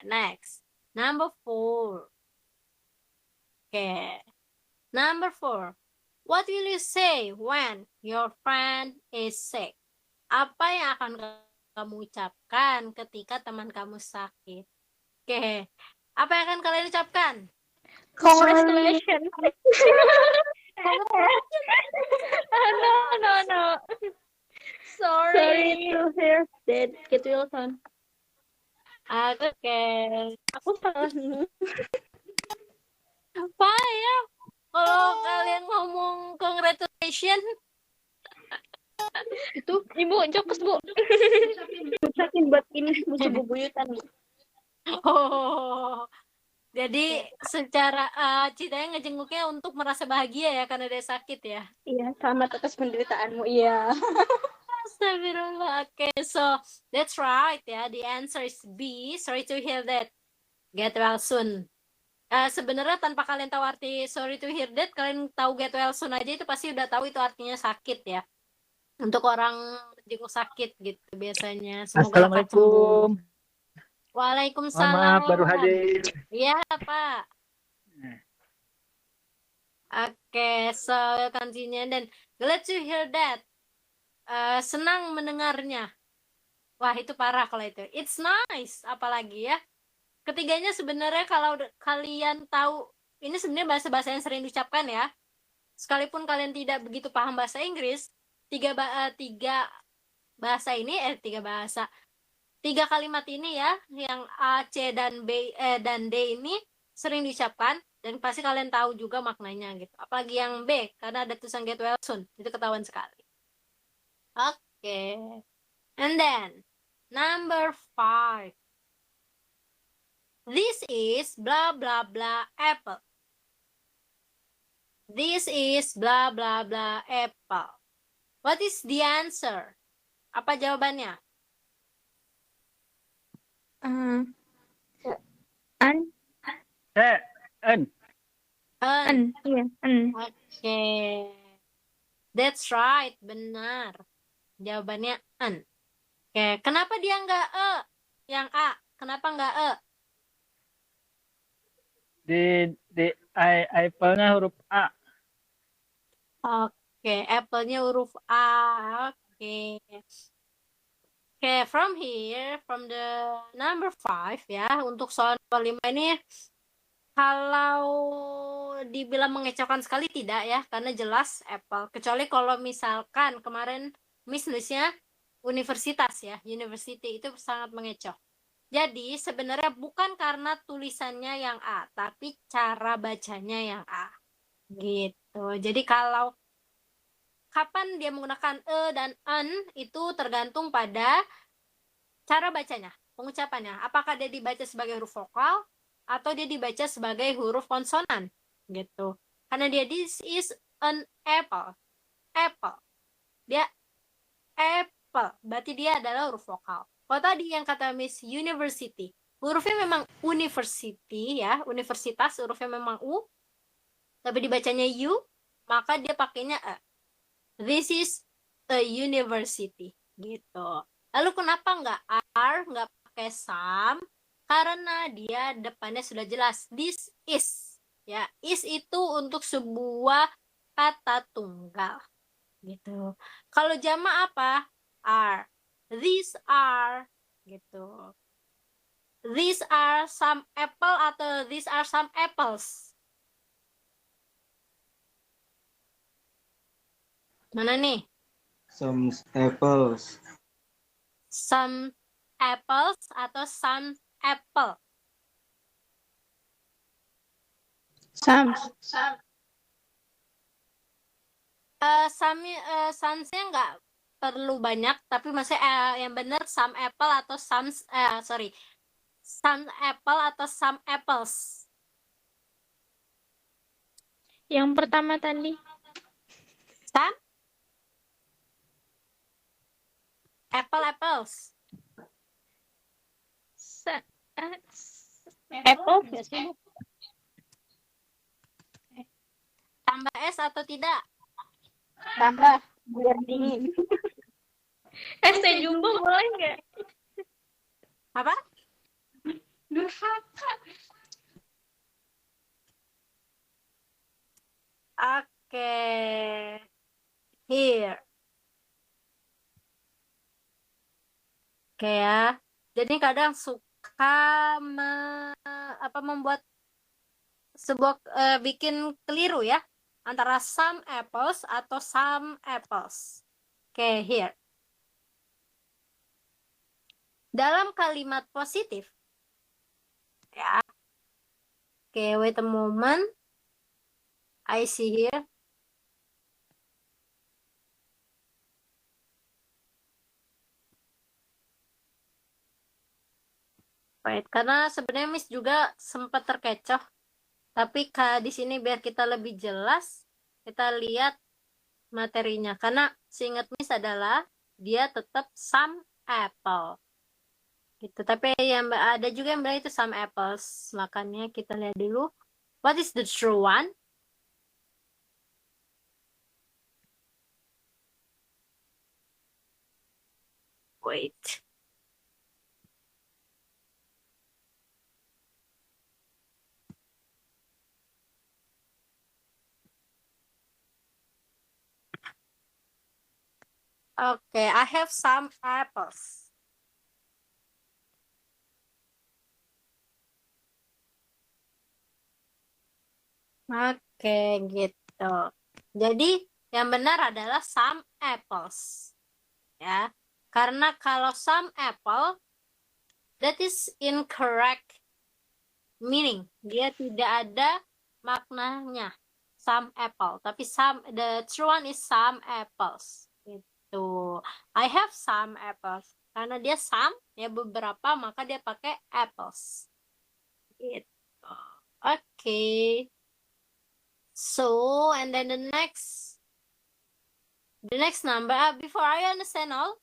Next. Number 4. Okay. Number 4. What will you say when your friend is sick? Apa yang akan kamu ucapkan ketika teman kamu sakit? Oke. Apa yang akan kalian ucapkan? Congratulations. No. Sorry to hear that. Get well soon. Oke. Aku salah. Apa ya? Kalau kalian ngomong congratulations, Itu ibu jokes bu. Ucapin buat ini musuh bubuyutan. oh, jadi secara Citanya ngejenguknya untuk merasa bahagia ya karena dia sakit ya. Iya, selamat atas penderitaanmu. Iya. Astagfirullah. Oke, so that's right ya. The answer is B. Sorry to hear that. Get well soon. Sebenarnya tanpa kalian tahu arti sorry to hear that, kalian tahu get well soon aja itu pasti udah tahu itu artinya sakit ya. Untuk orang jenguk sakit gitu biasanya. Semoga lekas sembuh. Assalamualaikum. Waalaikumsalam. Maaf baru hadir. Iya, Pak. Oke, so continue dan glad to hear that. Senang mendengarnya. Wah, itu parah kalau itu. It's nice, apalagi ya. Ketiganya sebenarnya kalau kalian tahu, ini sebenarnya bahasa-bahasa yang sering diucapkan ya. Sekalipun kalian tidak begitu paham bahasa Inggris, tiga kalimat ini ya, yang A, C, dan B dan D ini sering diucapkan dan pasti kalian tahu juga maknanya gitu. Apalagi yang B, karena ada tulisan get well soon, itu ketahuan sekali. Oke. And then number 5. This is blah blah blah apple. This is blah blah blah apple. What is the answer? Apa jawabannya? An. Iya, Oke. That's right, benar. Jawabannya an. Oke, kenapa dia nggak E? Yang A, kenapa nggak E? Di apple-nya huruf A. Oke, apple-nya huruf A. Oke. Oke, from here, from the number 5 ya, untuk soal nomor 5 ini, kalau dibilang mengecewakan sekali tidak ya, karena jelas apple. Kecuali kalau misalkan kemarin Miss nulisnya universitas ya, university, itu sangat mengecoh. Jadi sebenarnya bukan karena tulisannya yang A, tapi cara bacanya yang A. Gitu. Jadi kalau kapan dia menggunakan E dan N itu tergantung pada cara bacanya, pengucapannya. Apakah dia dibaca sebagai huruf vokal atau dia dibaca sebagai huruf konsonan. Gitu. Karena dia this is an apple. Apple. Dia apple. Berarti dia adalah huruf vokal. Kalau tadi yang kata Miss University, hurufnya memang university ya, universitas, hurufnya memang U, tapi dibacanya U, maka dia pakainya E. This is a university, gitu. Lalu kenapa nggak R, nggak pakai some? Karena dia depannya sudah jelas, this is. Ya, is itu untuk sebuah kata tunggal, gitu. Kalau jamak apa? Are. These are, gitu. These are some apple atau these are some apples. Mana nih? Some apples. Some apples atau some apple? Some. Some-nya nggak perlu banyak, tapi maksudnya yang benar some apple atau some apple atau some apples. Yang pertama tadi. Some apples. Apple nggak sih? Tambah S atau tidak? Tambah biar dingin. Es teh jumbo boleh nggak? Apa? Oke. Here. Oke ya. Jadi kadang suka membuat sebuah bikin keliru ya antara some apples atau some apples. Oke, here. Dalam kalimat positif ya. Oke, wait a moment. I see here. Wait, karena sebenarnya Miss juga sempat terkecoh. Tapi di sini biar kita lebih jelas, kita lihat materinya. Karena seingat Miss adalah dia tetap some apple. Gitu. Tapi yang ada juga yang bilang itu some apples. Makanya kita lihat dulu. What is the true one? Wait. Okay, I have some apples. Oke, gitu. Jadi, yang benar adalah some apples. Ya. Karena kalau some apple, that is incorrect meaning. Dia tidak ada maknanya. Some apple. Tapi the true one is some apples. Gitu. I have some apples. Karena dia some, ya beberapa, maka dia pakai apples. Gitu. Okay. So, and then the next number, before I understand all,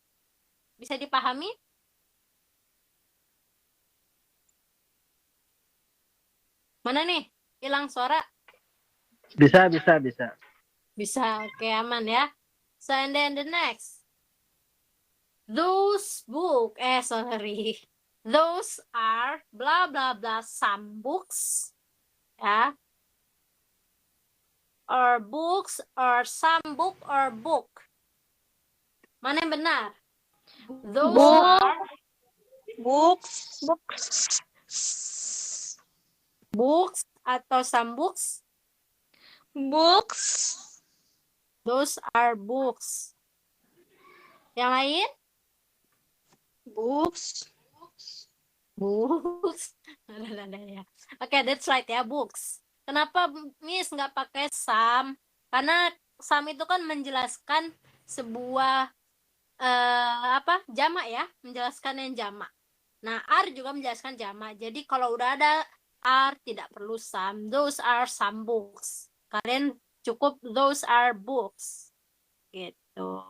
bisa dipahami? Mana nih? Hilang suara? Bisa. Bisa, oke, aman ya. So, and then the next. Those are blah blah blah some books. Ya. Or books, or some book, or book. Mana yang benar? Those are books atau some books? Books. Those are books. Yang lain? Books. Ya. Oke, that's right ya, books. Kenapa Miss nggak pakai some? Karena some itu kan menjelaskan sebuah jamak ya, menjelaskan yang jamak. Nah, are juga menjelaskan jamak. Jadi kalau udah ada are tidak perlu some. Those are some books. Kalian cukup those are books. Gitu.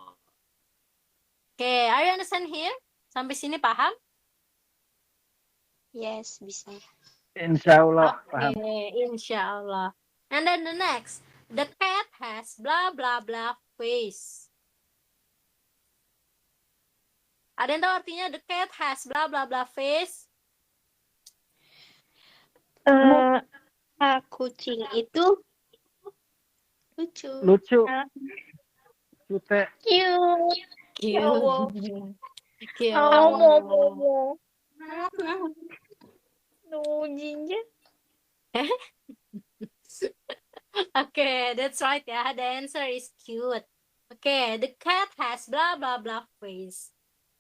Oke, are you understand here? Sampai sini paham? Yes, bisa. Insya Allah paham. Insya Allah. And then the next, the cat has blah blah blah face. Ada yang tahu artinya the cat has blah blah blah face? Kucing itu lucu. Lucu. Cute. Cute. Jinja. Okay, that's right ya. The answer is cute. Okay, the cat has blah blah blah face.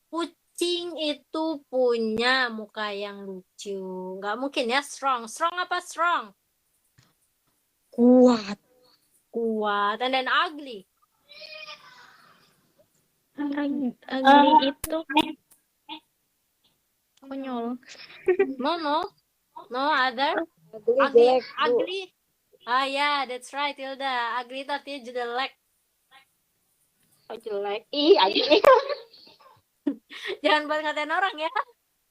Kucing itu punya muka yang lucu. Nggak mungkin ya strong. Strong apa strong? Kuat. And then ugly. Ugly itu konyol. No other. Ugly. Ah ya, that's right Hilda. Ugly itu artinya jelek. Jelek. Ih, ugly. Jangan buat ngatain orang ya.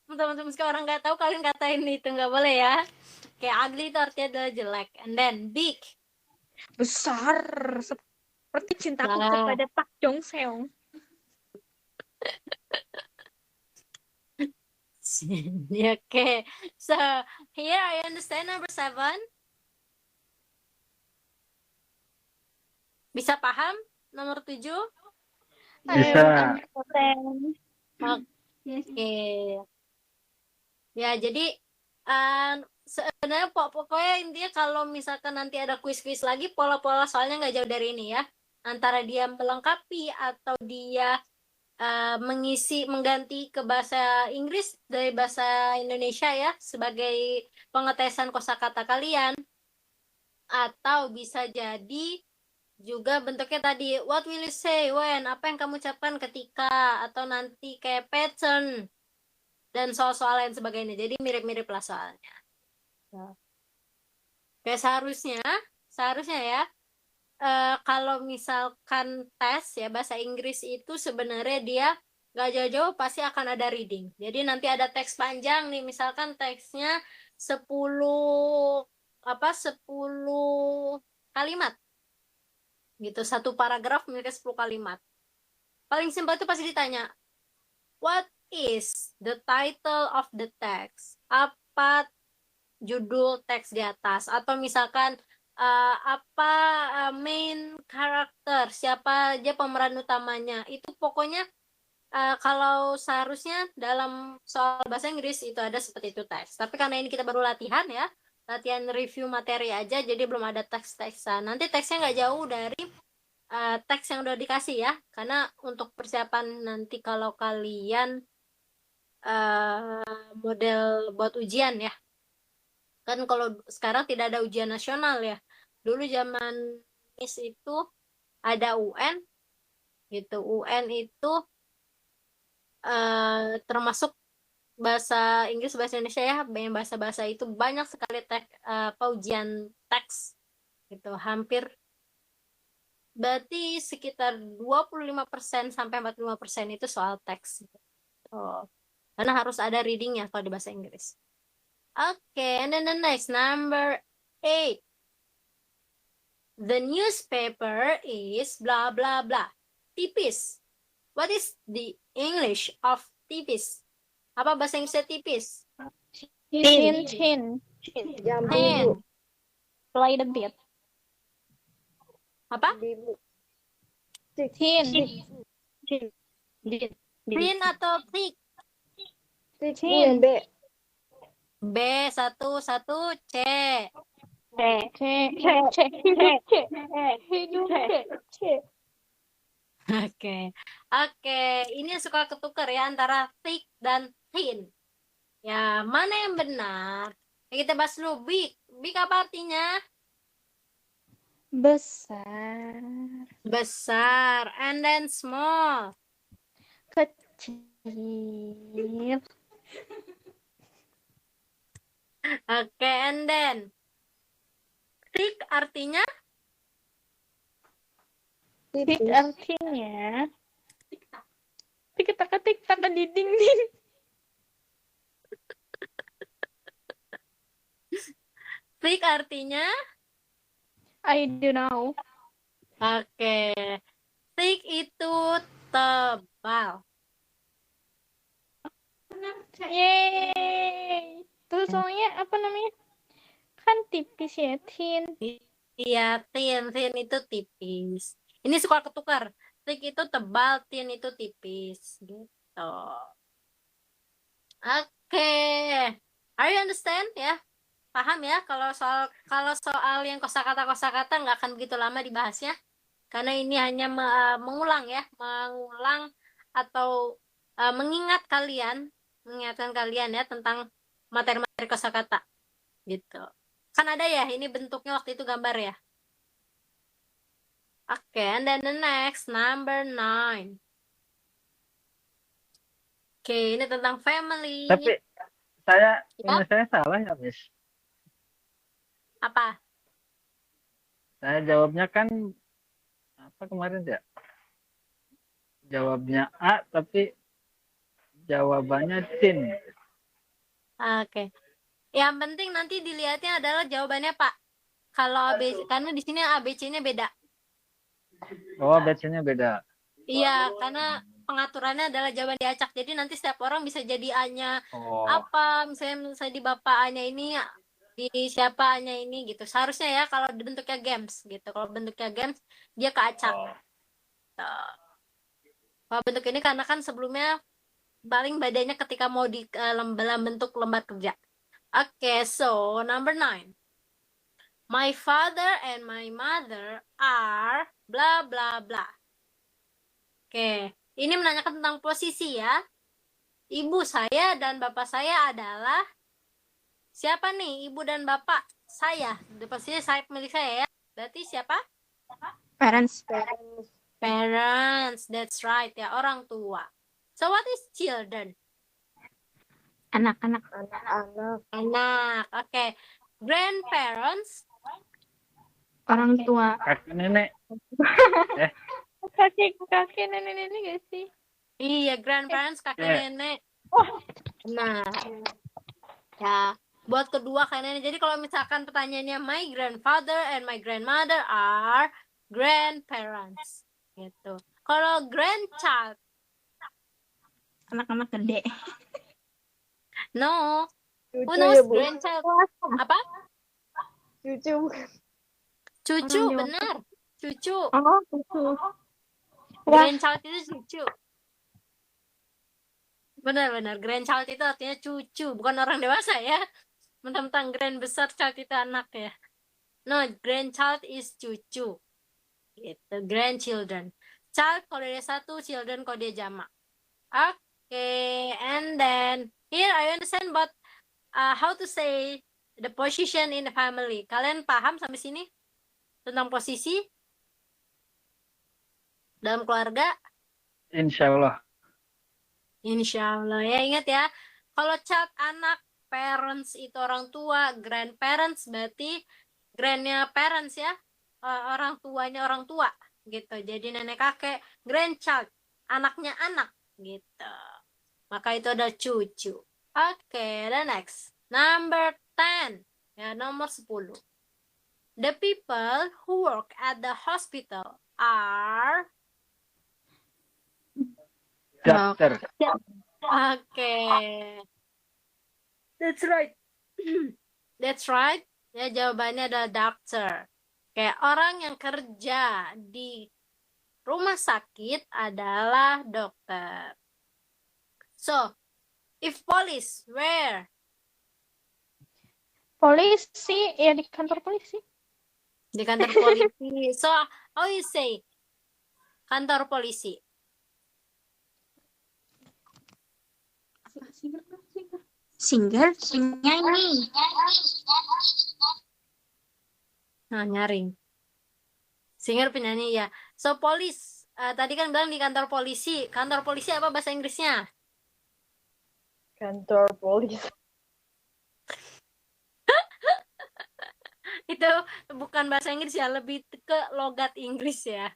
Teman-teman sekarang orang nggak tahu, kalian katain itu nggak boleh ya. Kayak ugly itu artinya adalah jelek. And then big. Besar. Seperti cintaku kepada Pak Jong Seong. Okay. So here I understand number 7. Bisa paham nomor 7? Bisa. Oke. Ya, jadi sebenarnya pokoknya intinya kalau misalkan nanti ada kuis-kuis lagi, pola-pola soalnya nggak jauh dari ini ya. Antara dia melengkapi atau dia mengganti ke bahasa Inggris dari bahasa Indonesia ya sebagai pengetesan kosakata kalian, atau bisa jadi juga bentuknya tadi what will you say when, apa yang kamu ucapkan ketika, atau nanti kayak pattern dan soal-soal lain sebagainya. Jadi mirip-mirip lah soalnya. Kayak seharusnya ya kalau misalkan tes ya bahasa Inggris itu sebenarnya dia gak jauh-jauh pasti akan ada reading. Jadi nanti ada teks panjang nih, misalkan teksnya 10 kalimat. Gitu, satu paragraf memiliki 10 kalimat. Paling simpel itu pasti ditanya, what is the title of the text? Apa judul teks di atas? Atau misalkan apa main karakter, siapa aja pemeran utamanya. Itu pokoknya kalau seharusnya dalam soal bahasa Inggris itu ada seperti itu teks. Tapi karena ini kita baru latihan ya, latihan review materi aja, jadi belum ada teks-teksan. Nanti teksnya nggak jauh dari teks yang udah dikasih ya, karena untuk persiapan nanti kalau kalian model buat ujian ya. Kan kalau sekarang tidak ada ujian nasional ya. Dulu zaman MIS itu ada UN gitu. UN itu termasuk bahasa Inggris, bahasa Indonesia ya, banyak bahasa-bahasa itu banyak sekali ujian teks gitu. Hampir berarti sekitar 25% sampai 45% itu soal teks. Oh. Karena harus ada readingnya kalau di bahasa Inggris. Okay, and then the next, number 8. The newspaper is blah blah blah. Tipis. What is the English of tipis? Apa bahasa Inggrisnya tipis? Thin. Thin. Play the beat. Apa? Thin. Thin atau thick? Thin. B, satu, C. Oke. Ini suka ketukar ya antara thick dan thin. Ya, mana yang benar? Kita bahas dulu. Big. Big apa artinya? Besar. And then small. Kecil. Oke, and then thick artinya? Thick artinya ketik di dinding. Thick artinya? I don't know. Oke. Thick itu tebal. Yeay. Terus soalnya apa namanya? Kan tipis ya, thin. Iya, thin itu tipis. Ini suka ketukar. Thick itu tebal, thin itu tipis. Gitu. Oke. Are you understand ya? Paham ya? Kalau soal yang kosakata nggak akan begitu lama dibahasnya. Karena ini hanya mengulang ya, atau mengingatkan kalian ya tentang materi-materi kosakata. Gitu. Kan ada ya, ini bentuknya waktu itu gambar ya. Oke, and then the next, number 9. Oke, ini tentang family. Tapi ini saya salah ya, Miss. Apa? Saya jawabnya kan apa kemarin ya? Jawabnya A, tapi jawabannya tin. Oke. Yang penting nanti dilihatnya adalah jawabannya Pak. Kalau ABC, karena di sini ABC-nya beda. Oh, ABC-nya beda. Iya, karena pengaturannya adalah jawaban diacak. Jadi nanti setiap orang bisa jadi A-nya Oh. apa, misalnya di bapak A-nya ini, di siapa A-nya ini gitu. Seharusnya ya kalau bentuknya games gitu. Kalau bentuknya games dia keacak. Oh. Kalau bentuk ini karena kan sebelumnya paling badannya ketika mau di dalam bentuk lembar kerja. Oke, so number 9. My father and my mother are bla bla bla. Oke, ini menanyakan tentang posisi ya. Ibu saya dan bapak saya adalah siapa nih? Ibu dan bapak saya. Pastinya saya milik saya ya. Berarti siapa? Parents. Parents. That's right ya, orang tua. So what is children? Anak-anak. Anak. Oke. Grandparents. Orang tua. Kakek nenek. Kakek nenek gak sih? Iya, grandparents, kakek nenek. Nah, ya. Buat kedua kakek nenek. Jadi kalau misalkan pertanyaannya my grandfather and my grandmother are grandparents. Gitu. Kalau grandchild, Anak-anak gede. no. Who Cucu knows ya, Bu? grandchild? Apa? Cucu. Cucu, Orang dewasa. benar. Cucu. Oh, cucu. Wah, Grandchild itu cucu. Benar-benar. Grandchild itu artinya cucu, bukan orang dewasa ya. Mentang-mentang grand besar, child itu anak ya. No, grandchild is cucu. Gitu, grandchildren. Child kalau dia satu, children kalau dia jamak. Okay, and then here I understand about how to say the position in the family. Kalian paham sampai sini tentang posisi dalam keluarga? Insya Allah. Insya Allah ya, ingat ya. Kalau child anak, parents itu orang tua, grandparents berarti grandnya parents ya, orang tuanya orang tua gitu. Jadi nenek kakek, grandchild anaknya anak gitu. Maka itu ada cucu. Oke, the next. Number 10. Ya, nomor 10. The people who work at the hospital are Dokter. Oke. That's right. That's right. Ya, jawabannya adalah doctor. Kayak orang yang kerja di rumah sakit adalah dokter. So, if police, where? polisi. Ya, di kantor polisi. Di kantor polisi. So, how you say? Kantor polisi. Singer, penyanyi. Nah, nyaring. Singer, penyanyi ya. So, police. Tadi kan bilang di kantor polisi. Kantor polisi apa bahasa Inggrisnya? Kantor polisi. Itu bukan bahasa Inggris ya, lebih ke logat Inggris ya.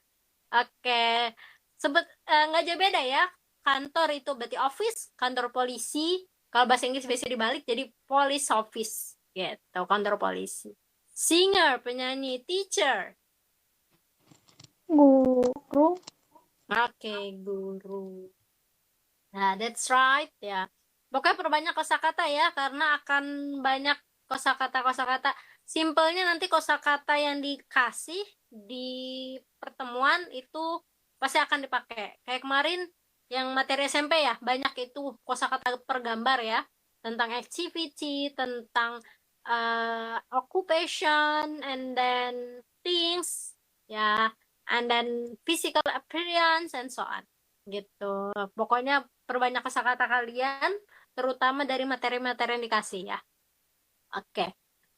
Oke. Nggak jauh beda ya. Kantor itu berarti office, kantor polisi. Kalau bahasa Inggris biasa dibalik jadi police office gitu, kantor polisi. Singer, penyanyi, teacher. Guru. Oke, guru. Nah, that's right ya. Pokoknya perbanyak kosakata ya, karena akan banyak kosakata-kosakata. Simpelnya nanti kosakata yang dikasih di pertemuan itu pasti akan dipakai. Kayak kemarin yang materi SMP ya, banyak itu kosakata per gambar ya, tentang activity, tentang occupation, and then things ya, and then physical appearance and so on gitu. Pokoknya perbanyak kosakata kalian, terutama dari materi-materi yang dikasih ya. Oke.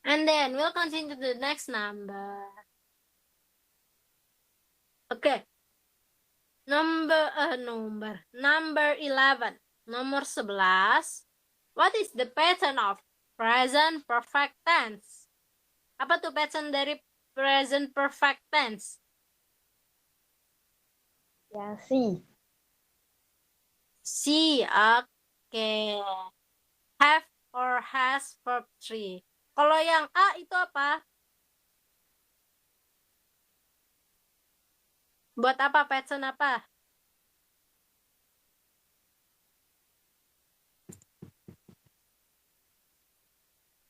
And then we'll continue to the next number. Oke. Number 11. Nomor 11. What is the pattern of present perfect tense? Apa tuh pattern dari present perfect tense? Ya, si. Si, oke. Have or has verb 3. Kalau yang A itu apa? Buat apa? Pattern apa?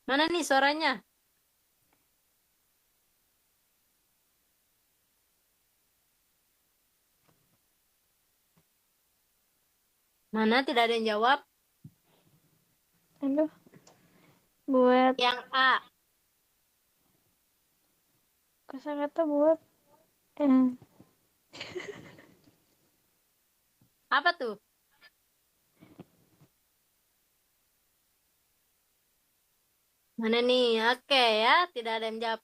Mana nih suaranya? Mana tidak ada yang jawab? Aduh, buat Yang A. kosakata buat eh, Apa tuh? Mana nih? Oke ya, tidak ada yang jawab.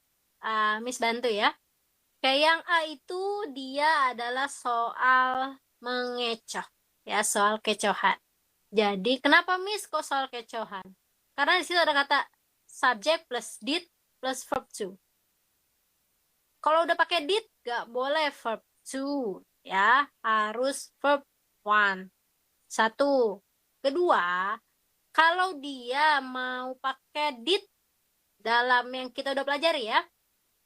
Miss bantu ya. Kayak yang A itu dia adalah soal mengecoh. Ya, soal kecohan. Jadi, kenapa Miss kok soal kecohan? Karena di situ ada kata subject plus did plus verb to. Kalau udah pakai did, gak boleh verb to. Ya, harus verb one. Satu. Kedua, kalau dia mau pakai did dalam yang kita udah pelajari ya,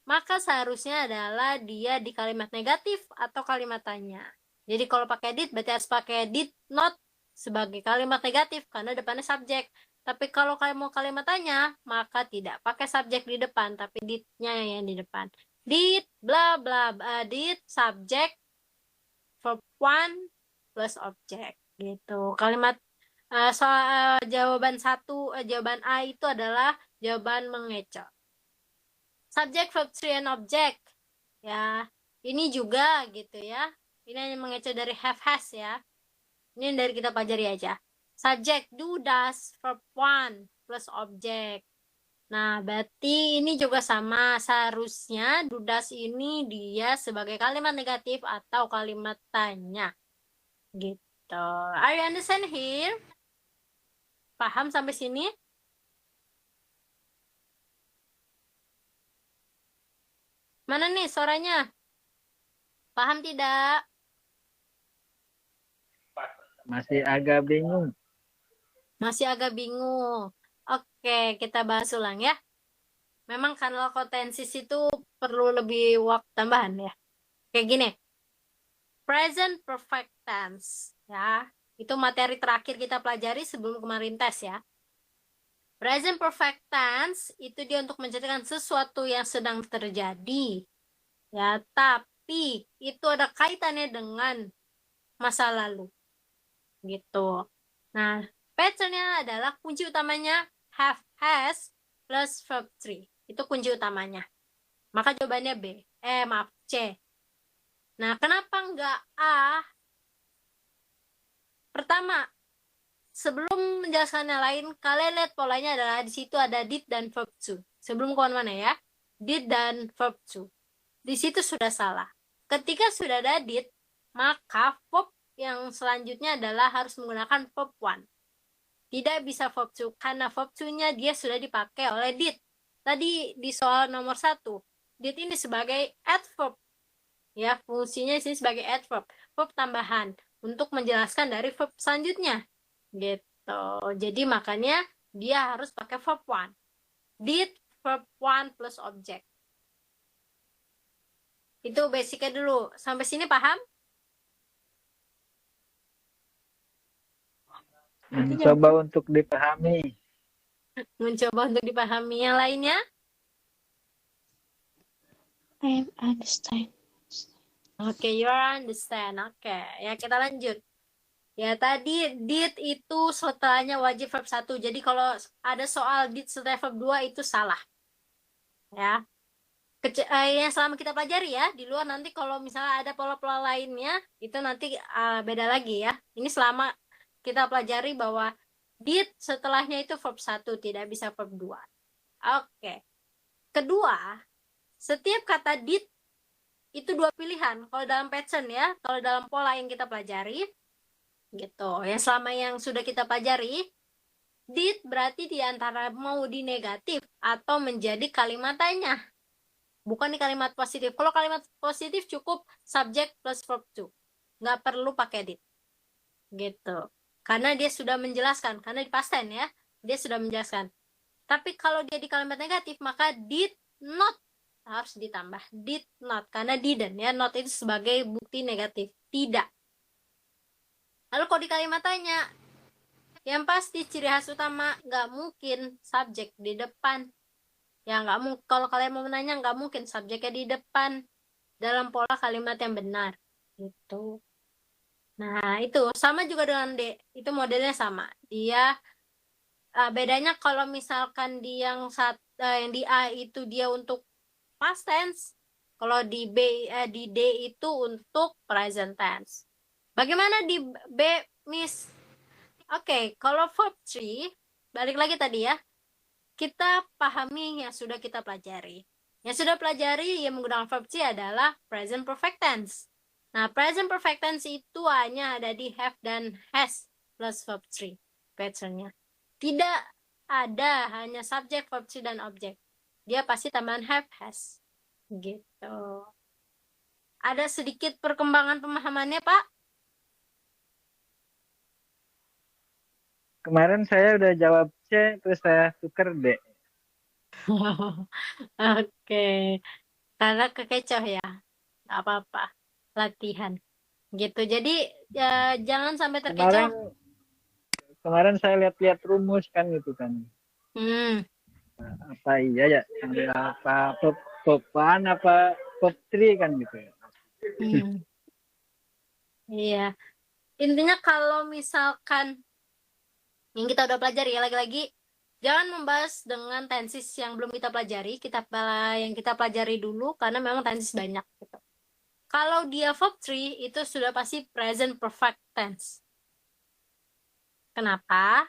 maka seharusnya adalah dia di kalimat negatif atau kalimat tanya. Jadi kalau pakai did berarti harus pakai did not sebagai kalimat negatif karena depannya subjek. Tapi kalau kalian mau kalimat tanya, maka tidak pakai subjek di depan, tapi did-nya yang di depan. Did bla bla did subjek verb one plus objek gitu. Kalimat soal jawaban jawaban A itu adalah jawaban mengecoh. Subject, verb, three, and object. Ya, ini juga gitu ya. Ini hanya mengecoh dari have, has ya. Ini dari kita pelajari aja. Subject, do, does, verb one plus object. Nah, berarti ini juga sama. Seharusnya do, does ini dia sebagai kalimat negatif atau kalimat tanya. Gitu. Are you understand here? Paham sampai sini? Mana nih suaranya? Paham tidak? Masih agak bingung. Masih agak bingung. Oke, kita bahas ulang ya. Memang kanal kontensis itu perlu lebih waktu tambahan ya. Kayak gini. Present perfect tense. Ya, itu materi terakhir kita pelajari sebelum kemarin tes ya. Present perfect tense itu dia untuk menceritakan sesuatu yang sedang terjadi. Ya, tapi itu ada kaitannya dengan masa lalu. Gitu. Nah, patternnya adalah kunci utamanya have, has, plus verb 3. Itu kunci utamanya. Maka jawabannya B. Maaf, C. Nah, kenapa enggak A? Pertama, sebelum menjelaskan yang lain, kalian lihat polanya adalah di situ ada did dan verb to. Sebelum kemana-mana ya. Did dan verb to. Di situ sudah salah. Ketika sudah ada did, maka verb yang selanjutnya adalah harus menggunakan verb one. Tidak bisa verb to karena verb to-nya dia sudah dipakai oleh did. Tadi di soal nomor 1, did ini sebagai adverb. Ya, fungsinya di sini sebagai adverb, verb tambahan untuk menjelaskan dari verb selanjutnya. Gitu. Jadi makanya dia harus pakai verb one. Did verb one plus object. Itu basicnya dulu. Sampai sini paham? Mencoba untuk dipahami. Mencoba untuk dipahami. Yang lainnya? I understand. Oke, you understand. Oke, ya kita lanjut. Ya, tadi did itu setelahnya wajib verb 1. Jadi kalau ada soal did setelah verb 2 itu salah. Ya. Yang selama kita pelajari ya, di luar nanti kalau misalnya ada pola-pola lainnya, itu nanti beda lagi ya. Ini selama kita pelajari bahwa did setelahnya itu verb 1, tidak bisa verb 2. Oke. Kedua, setiap kata did itu dua pilihan. Kalau dalam pattern ya, kalau dalam pola yang kita pelajari, gitu. Yang selama yang sudah kita pelajari, did berarti di antara mau di negatif atau menjadi kalimat tanya. Bukan di kalimat positif. Kalau kalimat positif cukup subject plus verb to. Nggak perlu pakai did. Gitu. Karena dia sudah menjelaskan. Karena di past tense ya, dia sudah menjelaskan. Tapi kalau dia di kalimat negatif, maka did not harus ditambah. Did not. Karena didn't ya. Not itu sebagai bukti negatif. Tidak. Lalu kalau di kalimat tanya, Yang pasti ciri khas utama nggak mungkin subjek di depan. Ya nggak mungkin. Kalau kalian mau menanya nggak mungkin subjeknya di depan dalam pola kalimat yang benar. Gitu. Nah itu sama juga dengan D. Itu modelnya sama. Dia bedanya kalau misalkan di yang di A itu dia untuk past tense, kalau di di D itu untuk present tense. Bagaimana di B, Miss? Oke, kalau verb 3, balik lagi tadi ya, kita pahami yang sudah kita pelajari. Yang sudah pelajari yang menggunakan verb 3 adalah present perfect tense. Nah, present perfect tense itu hanya ada di have dan has plus verb 3 patternnya. Tidak ada hanya subjek, verb 3 dan objek. Dia pasti tambahan have, has. Gitu. Ada sedikit perkembangan pemahamannya, Pak? Kemarin saya udah jawab C, terus saya tuker D. Oke. Karena kekecoh ya. Nggak apa-apa. Latihan. Gitu. Jadi jangan sampai terkecoh. Kemarin saya lihat-lihat rumus kan gitu kan. Apa iya ya? Apa top 1 apa top 3 kan gitu ya. Iya. Intinya kalau misalkan yang kita udah pelajari ya, lagi-lagi jangan membahas dengan tenses yang belum kita pelajari. Yang kita pelajari dulu karena memang tenses banyak gitu. Kalau dia verb 3 itu sudah pasti present perfect tense. Kenapa?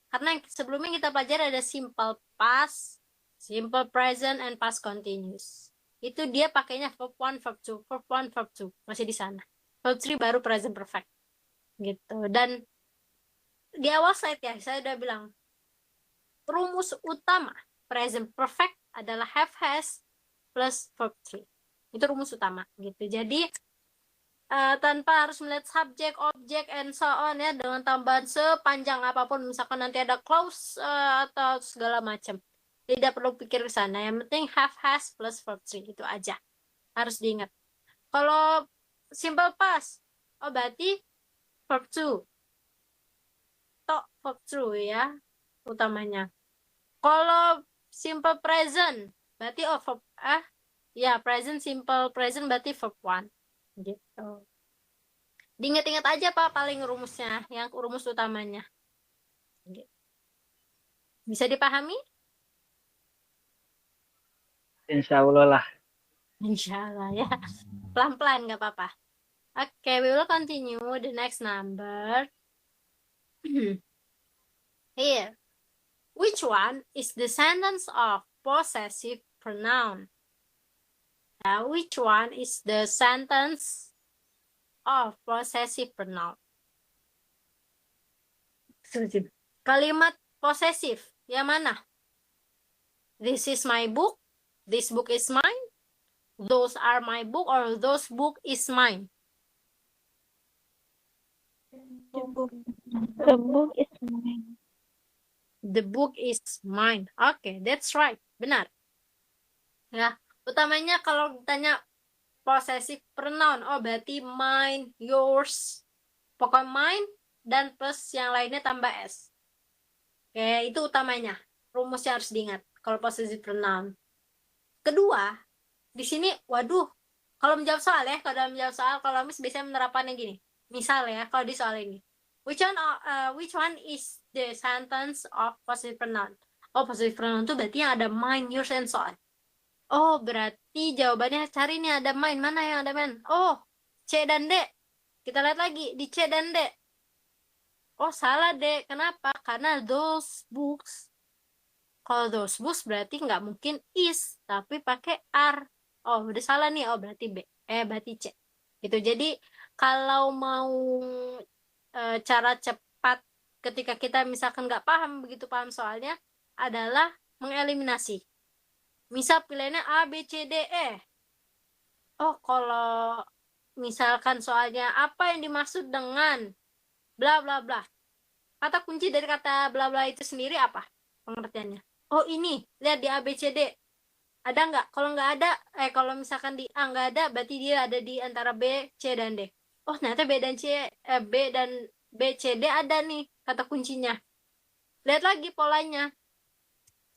Karena yang sebelumnya kita pelajari ada simple past, simple present, and past continuous. Itu dia pakainya verb 1, verb 2, verb 1, verb 2. Masih di sana. Verb 3 baru present perfect. Gitu. Dan di awal slide ya, saya udah bilang, rumus utama present perfect adalah have, has, plus verb 3. Itu rumus utama. Gitu. Jadi, tanpa harus melihat subjek, objek, and so on ya, dengan tambahan sepanjang apapun, misalkan nanti ada clause atau segala macam, tidak perlu pikir ke sana. Yang penting have, has, plus verb 3 itu aja, harus diingat. Kalau simple past, berarti verb 2, verb 2 ya utamanya. Kalau simple present, berarti verb present simple present berarti verb 1. Gitu. Diingat-ingat aja Pak paling rumusnya, yang rumus utamanya. Gitu. Bisa dipahami? Insya Allah lah. Insya Allah ya. Pelan-pelan nggak apa-apa. Okay, we will continue the next number. Here. Which one is the sentence of possessive pronoun? Now, which one is the sentence of possessive pronoun? Kalimat posesif, yang mana? This is my book, this book is mine, those are my book, or those book is mine. The book is mine. The book is mine. Okay, that's right. Benar. Ya, utamanya kalau ditanya possessive pronoun, berarti mine, yours, pokoknya mine, dan plus yang lainnya tambah s. Oke, itu utamanya. Rumusnya harus diingat kalau possessive pronoun. Kedua, di sini, waduh, kalau menjawab soal ya, kalau Miss biasanya menerapkannya gini. Misal ya, kalau di soal ini, which one is the sentence of possessive pronoun? Possessive pronoun itu berarti yang ada mine, yours, and so on. Berarti jawabannya cari nih ada mine. Mana yang ada mine? C dan D. Kita lihat lagi di C dan D. Salah D. Kenapa? Karena those books. Kalau those books berarti nggak mungkin is, tapi pakai are. Udah salah nih. Berarti B. Berarti C. Gitu. Jadi kalau mau cara cepat ketika kita misalkan nggak begitu paham soalnya adalah mengeliminasi. Misal pilihannya A, B, C, D, E. Kalau misalkan soalnya apa yang dimaksud dengan bla bla bla. Kata kunci dari kata bla bla itu sendiri apa pengertiannya? Ini, lihat di A, B, C, D. Ada nggak? Kalau nggak ada, kalau misalkan di A nggak ada, berarti dia ada di antara B, C, dan D. Ternyata B dan C, B, C, D ada nih. kata kuncinya. Lihat lagi polanya.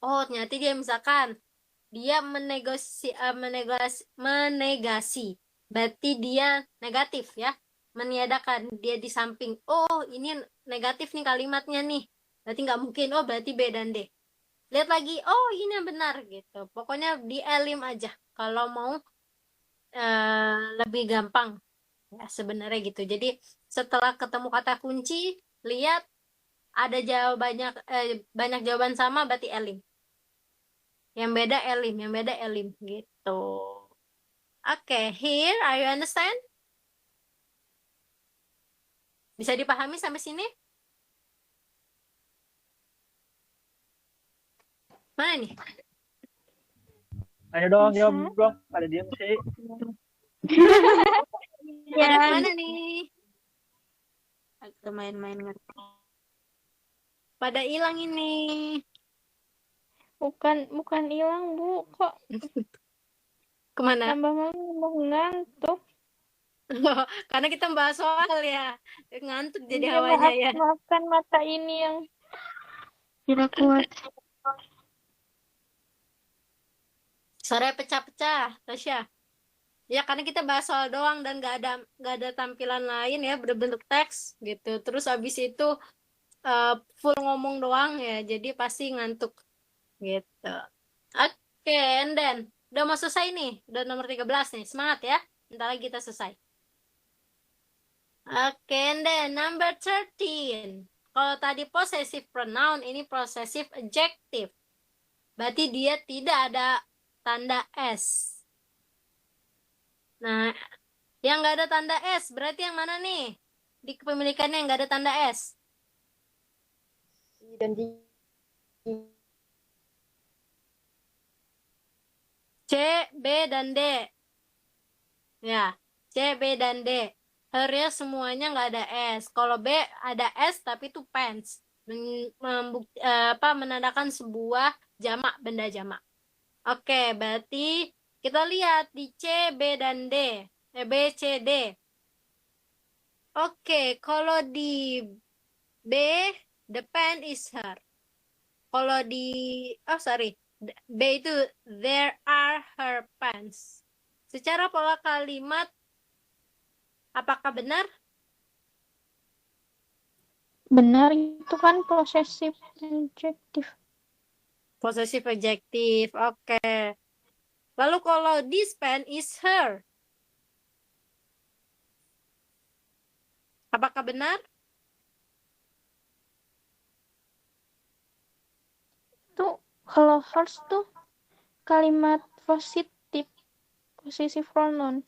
Oh, ternyata dia misalkan dia menegasi. Berarti dia negatif ya. Meniadakan, dia di samping. Oh, ini negatif nih kalimatnya nih. Berarti nggak mungkin. Oh, berarti B dan D. Lihat lagi. Oh, ini yang benar gitu. Pokoknya di elim aja. Kalau mau lebih gampang. Ya, sebenarnya gitu. Jadi setelah ketemu kata kunci, lihat ada jawabannya banyak jawaban sama berarti elim. Yang beda elim gitu. Oke, here are you understand? Bisa dipahami sampai sini? Mana nih? Ayo dong, Bisa. jawab dong. Pada diem sih. Ada Ya, mana nih? agak main-main ngerti. Pada hilang ini. Bukan hilang, Bu. Kok Kemana? nambah ngantuk. Karena kita membahas soal ya. Ngantuk jadi Iya, hawanya ya. maafkan mata ini yang tidak kuat. Suaranya pecah-pecah, Tasya. Ya karena kita bahas soal doang dan nggak ada tampilan lain ya berbentuk teks gitu. Terus abis itu full ngomong doang ya, jadi pasti ngantuk gitu. Oke, and then udah mau selesai nih, udah nomor 13 nih. Semangat ya. Bentar lagi kita selesai. Oke, and then number 13. Kalau tadi possessive pronoun, ini possessive adjective. Berarti dia tidak ada tanda S. Nah, yang nggak ada tanda S, berarti yang mana nih? Di kepemilikannya yang nggak ada tanda S. Dan C, B, dan D. Ya, C, B, dan D. Her-nya semuanya nggak ada S. Kalau B ada S, tapi itu pants. Menandakan sebuah jamak, benda jamak. Oke, berarti kita lihat di C, B, dan D. B, C, D. Oke, kalau di B, the pen is her. Kalau di, B itu there are her pants. Secara pola kalimat, apakah benar? benar, itu kan possessive adjective. Possessive adjective, oke. Lalu kalau this pen is her, apakah benar? Tuh, kalau hers tuh kalimat positif, possessive pronoun.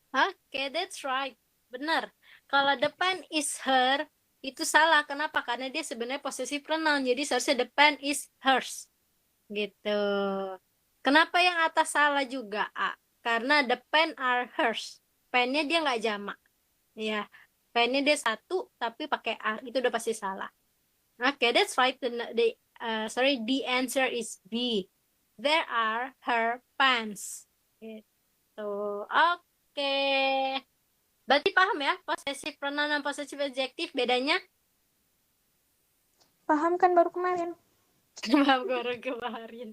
Oke, that's right. Benar. Kalau the pen is her, itu salah. Kenapa? Karena dia sebenarnya possessive pronoun. Jadi seharusnya the pen is hers. Gitu. Kenapa yang atas salah juga, A? Karena the pen are hers. Pennya dia nggak jamak. Ya, pennya dia satu, tapi pakai R. Itu udah pasti salah. Oke, that's right. The answer is B. There are her pants. Gitu. Oke. Berarti paham ya, possessive pronoun dan possessive adjective bedanya? Paham kan baru kemarin? Paham baru kemarin.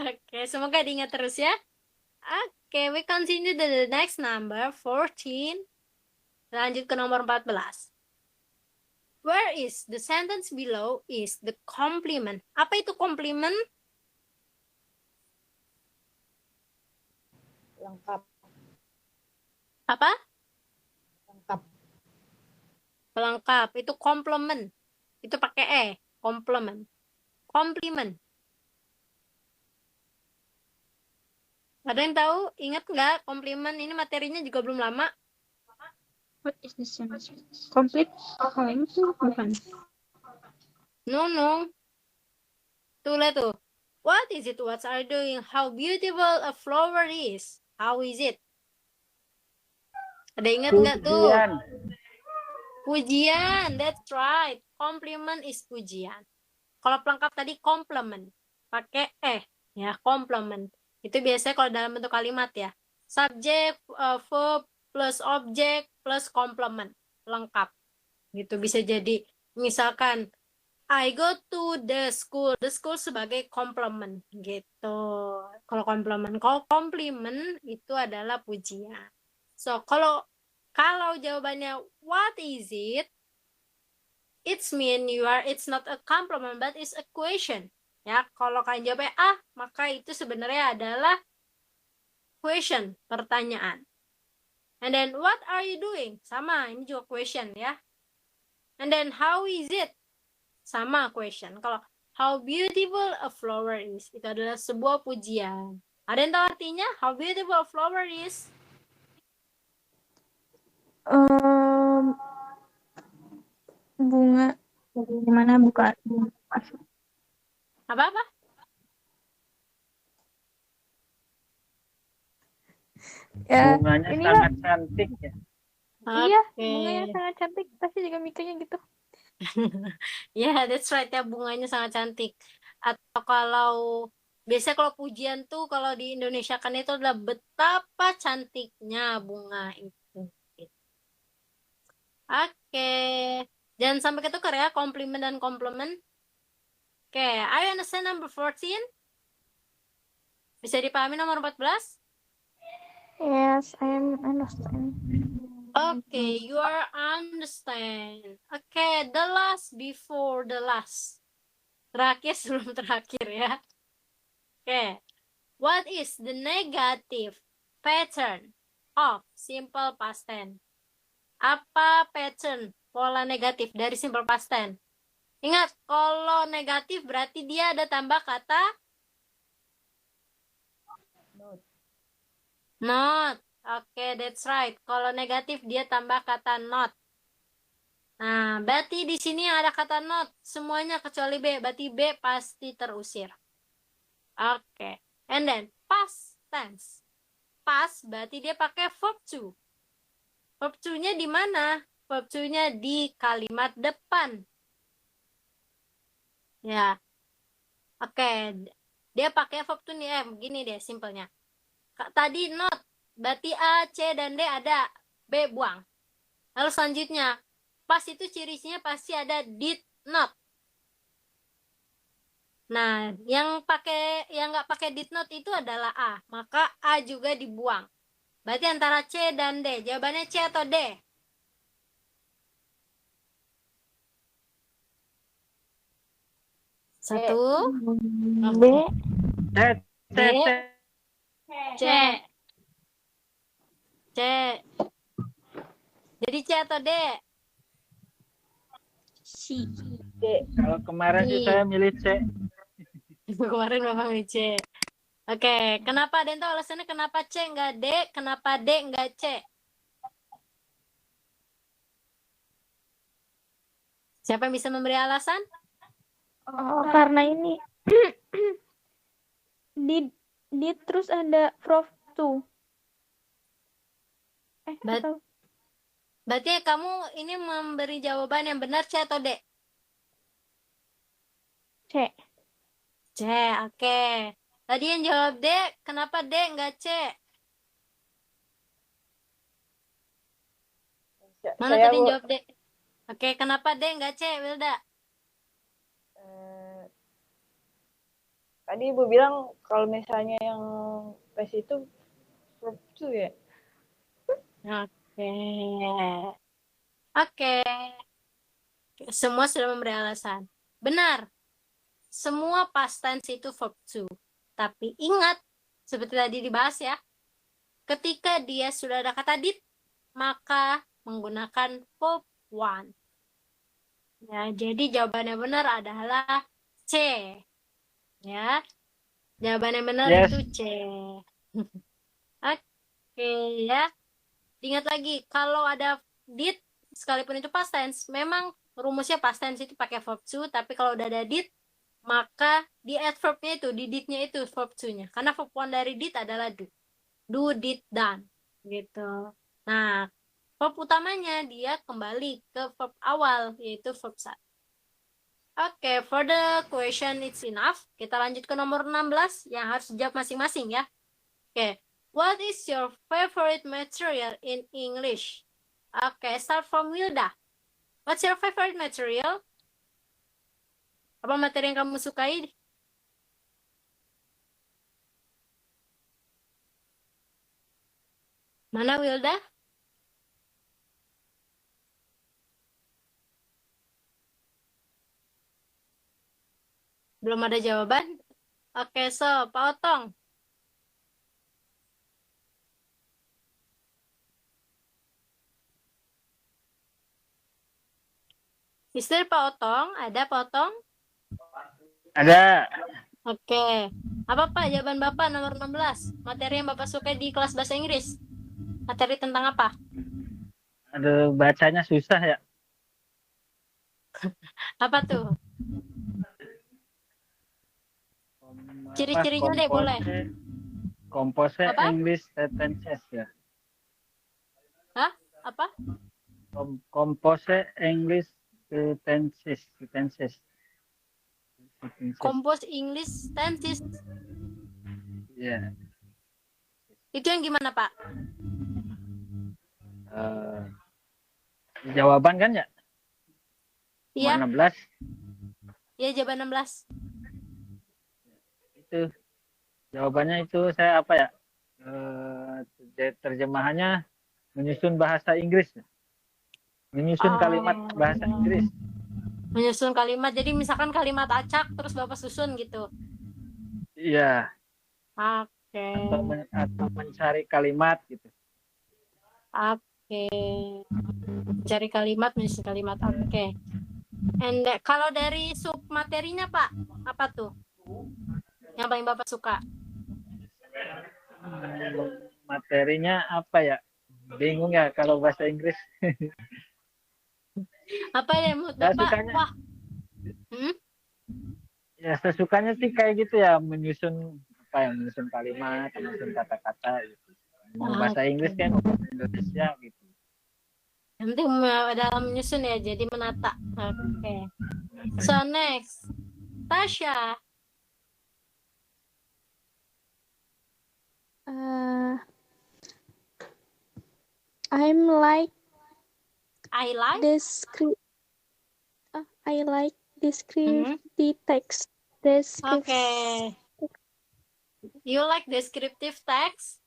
Oke, semoga diingat terus ya. Oke, we continue to the next number, 14. Lanjut ke nomor 14. Where is the sentence below is the complement. Apa itu complement? Lengkap. Apa? Lengkap. Pelengkap. Itu complement. Itu pakai E. Complement. Compliment. Ada yang tahu? Ingat nggak? Compliment ini materinya juga belum lama. What is the sentence? Complete? Oh, itu bukan. No. Tuh, lihat tuh. What is it? What are you doing? How beautiful a flower is. How is it? Ada ingat nggak tuh? Pujian. Pujian. That's right. Compliment is pujian. Kalau pelengkap tadi complement. Pakai ya, complement. Itu biasanya kalau dalam bentuk kalimat ya. Subject, verb, plus object, plus complement. Lengkap. Gitu bisa jadi Misalkan I go to the school sebagai komplement gitu. Kalau komplimen itu adalah pujian. So kalau jawabannya what is it? It's not a compliment but it's a question. Ya, kalau kalian jawabnya maka itu sebenarnya adalah question, pertanyaan. And then what are you doing? Sama, ini juga question ya. And then how is it? Sama question. Kalau how beautiful a flower is, itu adalah sebuah pujian. Ada yang tahu artinya? How beautiful a flower is? Bunga. Gimana buka? Apa-apa? Ya, Bunganya inilah. sangat cantik ya. Iya, Oke. bunganya sangat cantik. Pasti juga mikirnya gitu. Ya, that's right ya, bunganya sangat cantik. Atau kalau biasanya kalau pujian tuh kalau di Indonesia kan itu adalah betapa cantiknya bunga itu. Oke. Jangan sampai ketukar ya komplimen dan komplement. Oke, are you understand number 14? Bisa dipahami nomor 14? Yes, I am understand. Okay, you are understand. Okay, the last before the last. Terakhir sebelum terakhir ya. Okay, what is the negative pattern of simple past tense? Apa pattern pola negatif dari simple past tense? Ingat, kalau negatif berarti dia ada tambah kata not. Oke, that's right. Kalau negatif dia tambah kata not. Nah, berarti di sini ada kata not semuanya kecuali B. Berarti B pasti terusir. Oke. And then past tense. Past berarti dia pakai verb to. Verb to-nya di mana? Verb to-nya di kalimat depan. Ya. Oke. Dia pakai verb to nih. Begini deh simpelnya. Tadi not. Berarti A, C, dan D ada. B buang. Lalu selanjutnya. Pas itu ciri-cirinya pasti ada did not. Nah, yang nggak pakai did not itu adalah A. Maka A juga dibuang. Berarti antara C dan D. Jawabannya C atau D? Satu. B. C. C. C. Jadi C atau D? C. Kalau kemarin sih C. saya milih C. Kemarin Bapak milih C. Oke, kenapa ada yang tahu alasannya kenapa C nggak D? Kenapa D nggak C? Siapa yang bisa memberi alasan? Oh, karena ini di terus ada prof to. Atau Berarti kamu ini memberi jawaban yang benar C atau D? C. C, oke. Tadi yang jawab D, kenapa D nggak C? Mana tadi yang jawab D? Oke, kenapa D nggak C, Wilda? Tadi Ibu bilang kalau misalnya yang tes itu verb to ya. Oke. Oke. Semua sudah memberi alasan. Benar. Semua past tense itu verb to. Tapi ingat, seperti tadi dibahas ya, ketika dia sudah ada kata did, maka menggunakan verb one. Ya, jadi jawabannya benar adalah C. Ya. Jawabannya benar itu C. Oke, ya. Ingat lagi, kalau ada did, sekalipun itu past tense, memang rumusnya past tense itu pakai verb to, tapi kalau udah ada did, maka di adverbnya itu, di did-nya itu verb to-nya. Karena verb one dari did adalah do. Do, did, done. Gitu. Nah, verb utamanya dia kembali ke verb awal, yaitu verb sat. Oke, for the question it's enough. Kita lanjut ke nomor 16 yang harus dijawab masing-masing ya. Oke, what is your favorite material in English? Oke, start from Wilda. What's your favorite material? Apa materi yang kamu sukai? Mana Wilda? Belum ada jawaban? Oke, so Pak Otong. Mister Pak Otong, ada Pak Otong? Ada. Oke. Apa Pak jawaban Bapak nomor 16? Materi yang Bapak suka di kelas bahasa Inggris? Materi tentang apa? Aduh, bacanya susah ya. Apa tuh? Ciri-cirinya deh, boleh. Compose Apa? English sentences ya. Hah? Apa? Compose English sentences. Compose English tenses. Ya. Itu yang gimana, Pak? Jawaban kan ya? Iya, Nomor 16 iya jawaban 16. itu. Jawabannya itu saya apa ya? Terjemahannya menyusun bahasa Inggris. Menyusun kalimat bahasa Inggris. Menyusun kalimat. Jadi misalkan kalimat acak terus Bapak susun gitu. Iya. Oke. Atau mencari kalimat gitu. Oke. Mencari kalimat, menyusun kalimat. Oke. And kalau dari sub materinya, Pak, apa tuh? Yang paling Bapak suka? Materinya apa ya? Bingung ya kalau bahasa Inggris. Apa ya menurut Saya Bapak? sukanya- Wah. Ya saya sukanya sih kayak gitu ya, menyusun menyusun kalimat, menyusun kata-kata gitu. Bahasa Inggris kan Indonesia gitu. Yang penting dalam menyusun ya, jadi menata. Oke. So next, Tasha. I'm like I like. I like descriptive text. Oke. You like descriptive text?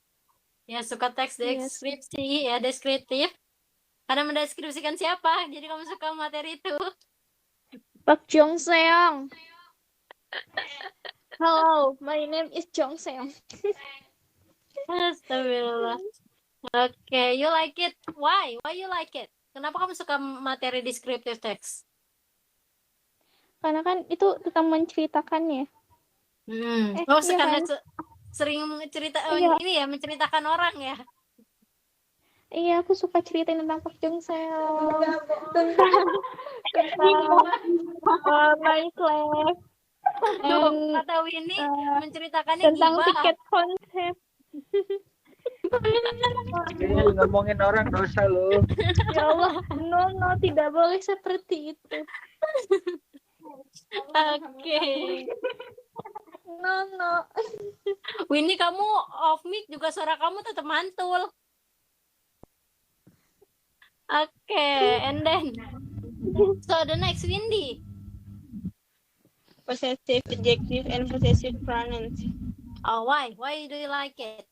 Ya, suka teks deskripsi, ya deskriptif. Karena mendeskripsikan siapa, jadi kamu suka materi itu. Pak Jong Seong. Hello, my name is Jong Seong. Astagfirullah. Oke, you like it. Why? Why you like it? Kenapa kamu suka materi descriptive text? Karena kan itu tentang menceritakannya. Oh, iya karena kan? sering cerita Iya. ini ya, menceritakan orang ya. Iya, aku suka ceritain tentang Pak Jong Seong. Tentang my class. Kata Winnie menceritakannya Tentang gibah. tiket konsep. Ngomongin orang dosa loh. Ya Allah, no, tidak boleh seperti itu. Oke. No. Winnie, kamu off mic juga suara kamu tetap mantul. Oke, and then so the next Windy. Possessive adjective and possessive pronouns. Oh, why? Why do you like it?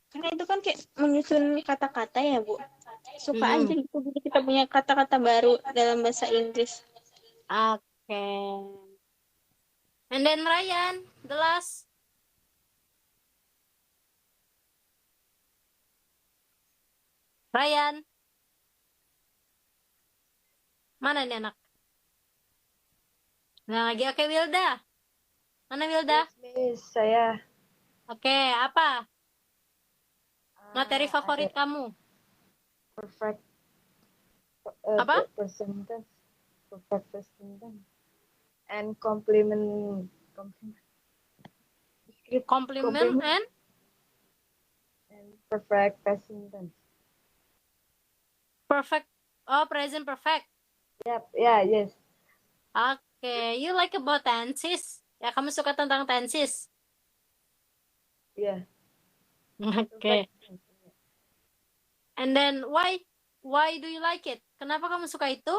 Karena itu kan kayak menyusun kata-kata ya, Bu. Suka Hmm. aja gitu, jadi kita punya kata-kata baru dalam bahasa Inggris. Oke. And then Ryan, the last. Ryan. Mana nih anak? Nah, lagi oke Wilda. Mana Wilda? Miss, saya Oke, apa? Materi favorit kamu? perfect Apa? present tense, perfect present tense, and compliment Compliment and perfect present tense. perfect. Oh, present perfect. Yep, yeah, yes. Oke, you like about tenses? Ya, kamu suka tentang tenses? Yeah. Oke. And then why do you like it? Kenapa kamu suka itu?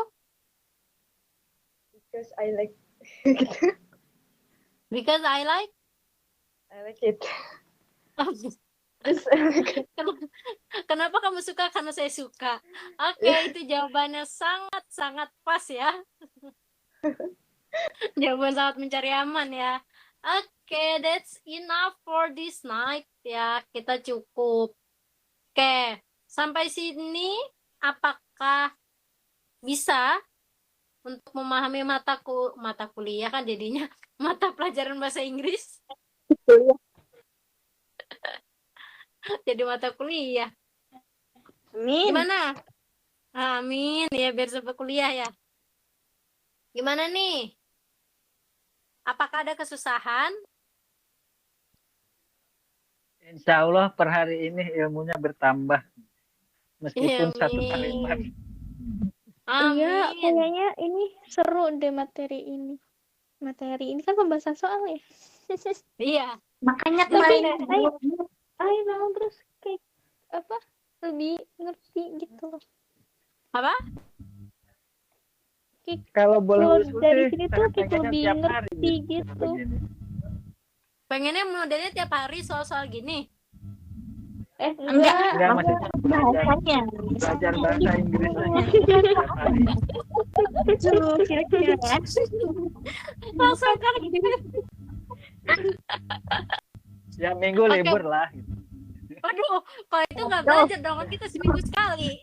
Because I like Because I like. it. Just Kenapa kamu suka? Karena saya suka. Oke, itu jawabannya sangat-sangat pas ya. Jawaban sangat mencari aman ya. Oke, that's enough for this night ya. Kita cukup. Oke, sampai sini apakah bisa untuk memahami mata kuliah kan jadinya mata pelajaran bahasa Inggris jadi mata kuliah. Amin. Gimana? Amin ya, biar sampai kuliah ya. Gimana nih? Apakah ada kesusahan? Insya Allah per hari ini ilmunya bertambah meskipun satu kalimat. Iya, Amin. kayaknya ini seru deh materi ini. Materi ini kan pembahasan soal ya. Iya. Makanya Tapi kemarin ayo mau terus kayak apa? Lebih ngerti gitu loh. Apa? Kalau boleh Kalau usul dari sih, sini saya tuh kayak pengennya lebih tiap hari ngerti gitu. gitu. Begini. Pengennya modelnya tiap hari soal-soal gini. enggak Enggak, maksudnya bahasanya. belajar bahasa Inggrisnya tiap hari. Itu kira-kira ya. Langsung kan gitu. Ya minggu Oke. libur lah. Gitu. Aduh, kalau itu nggak belajar dong, kan kita seminggu sekali.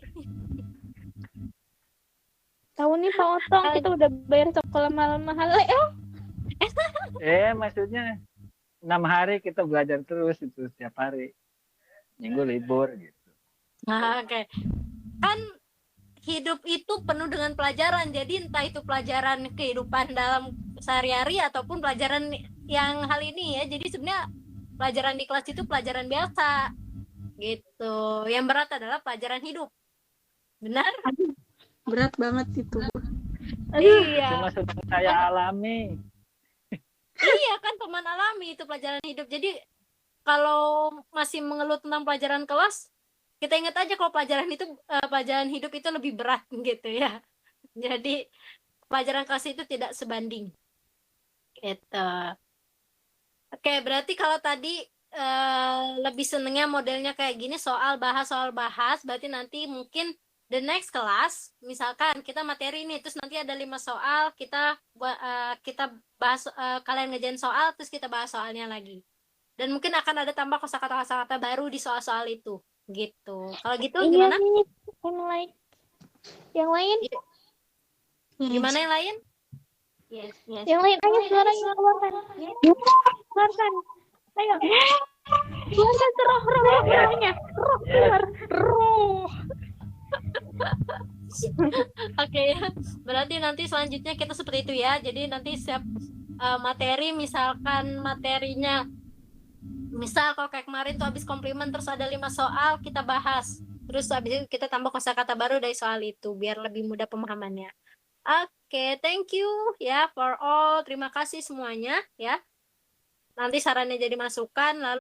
Tahu nih Pak Otong, kita udah bayar sekolah mahal-mahal. Maksudnya 6 hari kita belajar terus itu setiap hari. Minggu libur gitu. Nah, oke. Kan hidup itu penuh dengan pelajaran. Jadi entah itu pelajaran kehidupan dalam sehari-hari ataupun pelajaran yang hal ini ya. Jadi sebenarnya pelajaran di kelas itu pelajaran biasa. Gitu. Yang berat adalah pelajaran hidup. Benar? Berat banget itu. Iya. Cuma sedang saya alami. Iya kan, teman alami itu pelajaran hidup. Jadi kalau masih mengeluh tentang pelajaran kelas, kita ingat aja kalau pelajaran hidup itu lebih berat gitu ya. Jadi pelajaran kelas itu tidak sebanding. Gitu. Oke, berarti kalau tadi lebih senengnya modelnya kayak gini, soal bahas, berarti nanti mungkin the next class, misalkan kita materi ini, terus nanti ada 5 soal, kita bahas, kalian ngerjain soal, terus kita bahas soalnya lagi. Dan mungkin akan ada tambah kosakata-kosakata baru di soal-soal itu, gitu. Kalau gitu Iya gimana? nih, yang lain, Gimana yang lain? Yes. yang lain, ayo suaranya keluarkan, keluarkan, ayo, keluarkan roh-rohnya, roh keluar, roh. Oke, berarti nanti selanjutnya kita seperti itu ya. Jadi nanti setiap materi, misalkan materinya, misal kalau kayak kemarin tuh habis komplimen terus ada 5 soal, kita bahas. Terus habis itu kita tambah kosakata baru dari soal itu biar lebih mudah pemahamannya. Oke, thank you ya for all. Terima kasih semuanya ya. Nanti sarannya jadi masukan lalu